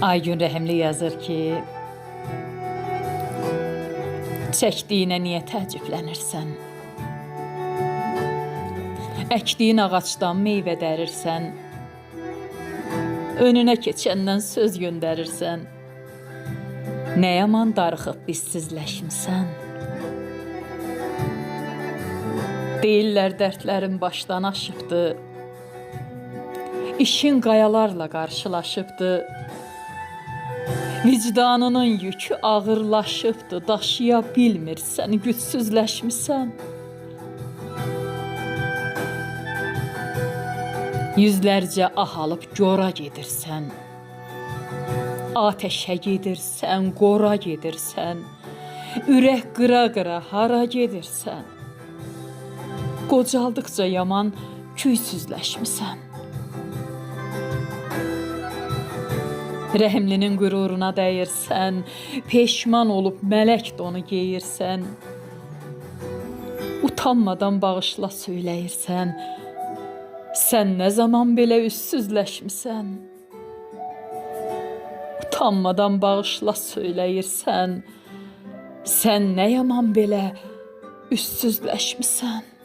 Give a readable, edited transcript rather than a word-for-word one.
Aygün Rəhimli yazır ki, çəkdiyinə niyə təəccüblənirsən? Əkdiyin ağacdan meyvə dərirsən, önünə keçəndən söz göndərirsən. Nə yaman darıxıb bizsizləşmisən? Deyirlər dərdlərin başdan aşıbdı, işin qayalarla qarşılaşıbdı. Vicdanının yükü ağırlaşıbdı, daşıya bilmirsən, gücsüzləşmisən. Yüzlərcə ah alıb gora gedirsən, ateşə gedirsən, qora gedirsən, ürək qıra-qıra hara gedirsən. Qocaldıqca yaman küysüzləşmisən. Rəhimlinin qüruruna dəyirsən, peşman olub mələk donu geyirsən. Utanmadan bağışla söyləyirsən, sən nə zaman belə üssüzləşmisən? Utanmadan bağışla söyləyirsən, sən nə yaman belə üssüzləşmisən?